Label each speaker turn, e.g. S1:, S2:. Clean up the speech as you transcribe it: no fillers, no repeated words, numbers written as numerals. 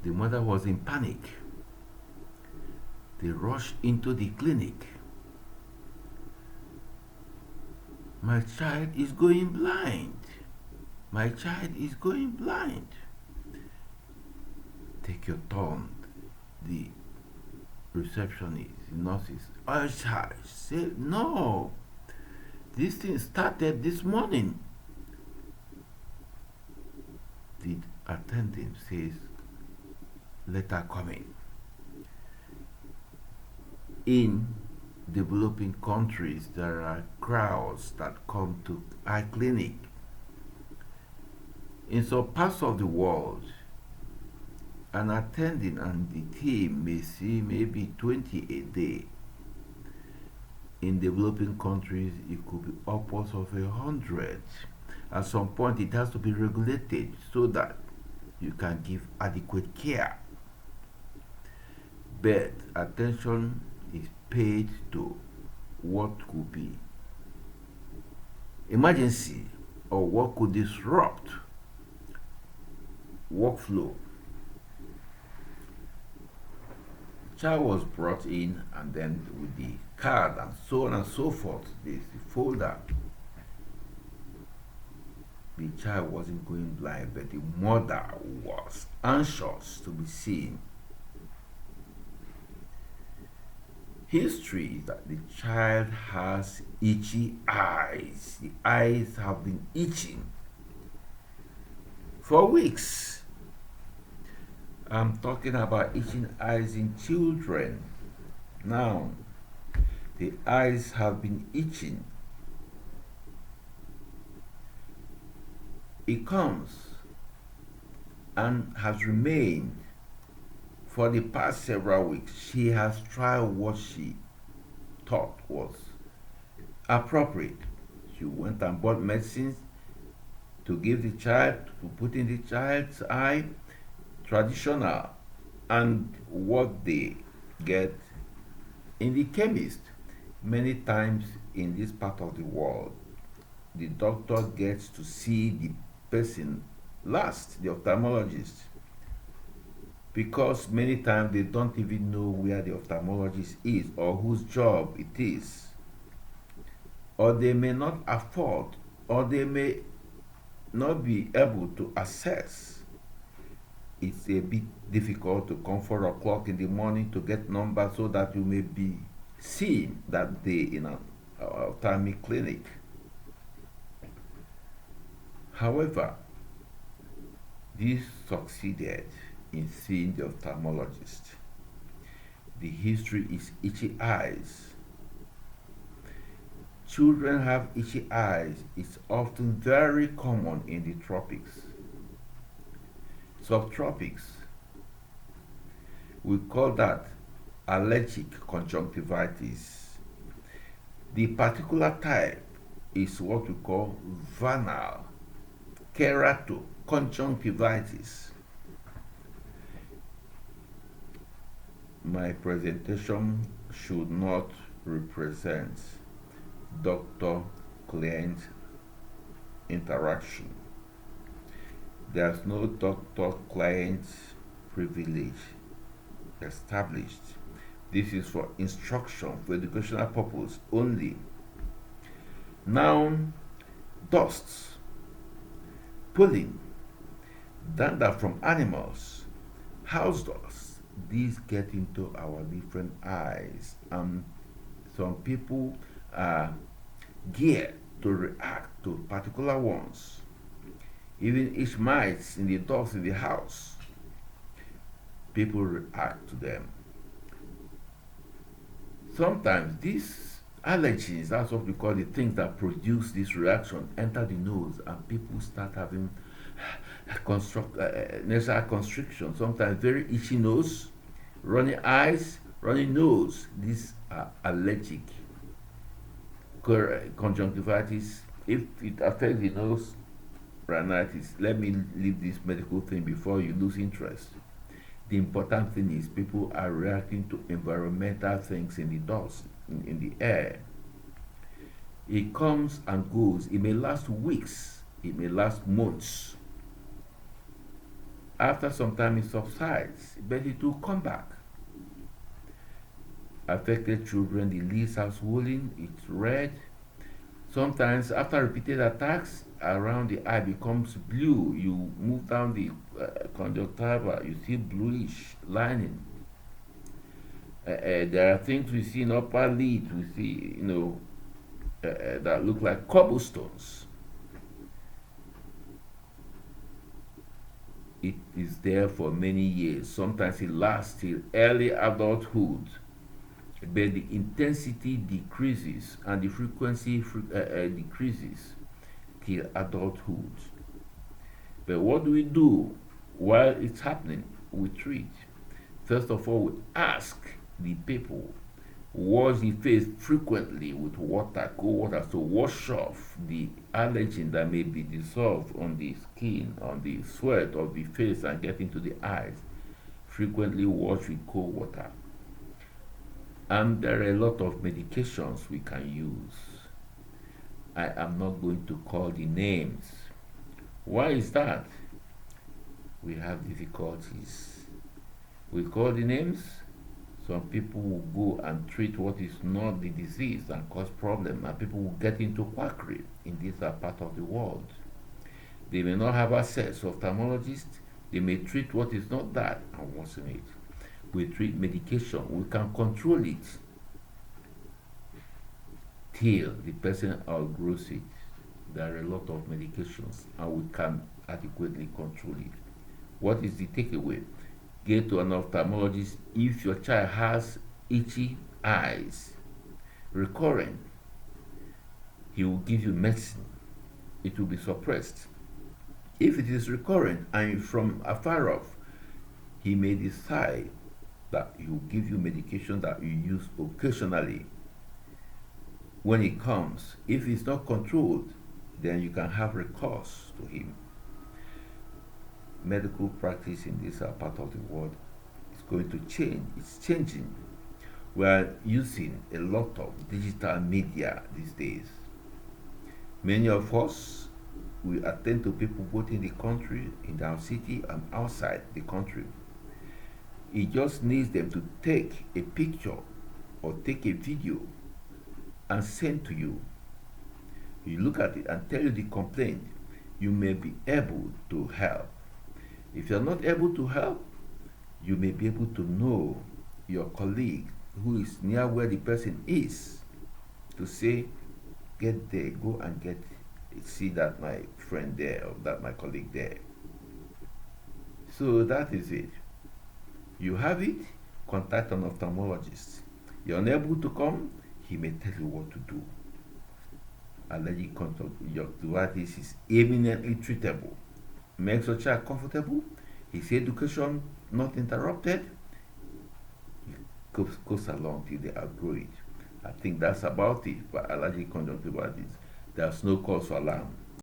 S1: The mother was in panic. They rushed into the clinic. My child is going blind. My child is going blind. Take your turn. The receptionist, the nurses, child, say, no, this thing started this morning. The attendant says, let her come in. In developing countries, there are crowds that come to eye clinic. In some parts of the world, an attending and the team may see maybe 20 a day. In developing countries, it could be upwards of 100. At some point, it has to be regulated so that you can give adequate care. But attention is paid to what could be emergency or what could disrupt workflow. Child was brought in, and then with the card and so on and so forth, the folder. The child wasn't going blind, but the mother was anxious to be seen. History is that the child has itchy eyes. The eyes have been itching for weeks. I'm talking about itching eyes in children. Now, the eyes have been itching. It comes and has remained for the past several weeks. She has tried what she thought was appropriate. She went and bought medicines to give the child, to put in the child's eye, traditional, and what they get in the chemist. Many times in this part of the world, the doctor gets to see the person last, the ophthalmologist, because many times they don't even know where the ophthalmologist is or whose job it is, or they may not afford, or they may not be able to access. It's a bit difficult to come 4 o'clock in the morning to get numbers so that you may be seen that day in an ophthalmic clinic. However, this succeeded in seeing the ophthalmologist. The history is itchy eyes. Children have itchy eyes. It's often very common in the tropics. Subtropics, we call that allergic conjunctivitis. The particular type is what we call vernal keratoconjunctivitis. My presentation should not represent doctor-client interaction. There's no doctor-client privilege established. This is for instruction, for educational purpose only. Now, dusts, pollen, dander from animals, house dust, these get into our different eyes, and some people are geared to react to particular ones. Even each mites in the dogs in the house, people react to them. Sometimes these allergies, that's what we call the things that produce this reaction, enter the nose, and people start having nasal constriction, sometimes very itchy nose, runny eyes, runny nose. These are allergic conjunctivitis. If it affects the nose, rhinitis. Let me leave this medical thing before you lose interest. The important thing is people are reacting to environmental things in the dust, in the air. It comes and goes. It may last weeks. It may last months. After some time it subsides, but it will come back. Affected children, the lids are swollen, it's red. Sometimes after repeated attacks, around the eye becomes blue. You move down the conjunctiva, you see bluish lining. There are things we see in upper lid, we see, that look like cobblestones. It is there for many years. Sometimes it lasts till early adulthood, but the intensity decreases and the frequency decreases till adulthood. But what do we do while it's happening? We treat. First of all, we ask the people wash the face frequently with water, cold water, to wash off the allergen that may be dissolved on the skin, on the sweat of the face, and get into the eyes. Frequently wash with cold water. And there are a lot of medications we can use. I am not going to call the names. Why is that? We have difficulties. We call the names, some people will go and treat what is not the disease and cause problem, and people will get into quackery in this part of the world. They may not have access to ophthalmologists. They may treat what is not that and worsen it. We treat medication. We can control it till the person outgrows it. There are a lot of medications and we can adequately control it. What is the takeaway? Get to an ophthalmologist if your child has itchy eyes, recurrent. He will give you medicine. It will be suppressed. If it is recurrent and from afar off, he may decide that he will give you medication that you use occasionally when it comes. If it's not controlled, then you can have recourse to him. Medical practice in this part of the world is going to change. It's changing. We are using a lot of digital media these days. Many of us, we attend to people both in the country, in our city, and outside the country. It just needs them to take a picture or take a video and send to you. You look at it and tell you the complaint. You may be able to help. If you're not able to help, you may be able to know your colleague who is near where the person is to say, get there, go and see that my friend there or that my colleague there. So that is it. You have it, contact an ophthalmologist. You're unable to come, he may tell you what to do. Allergic conjunctivitis is eminently treatable. Makes your child comfortable, his education not interrupted, he goes along till they outgrow it. I think that's about it for allergic conjunctivitis. There's no cause for alarm.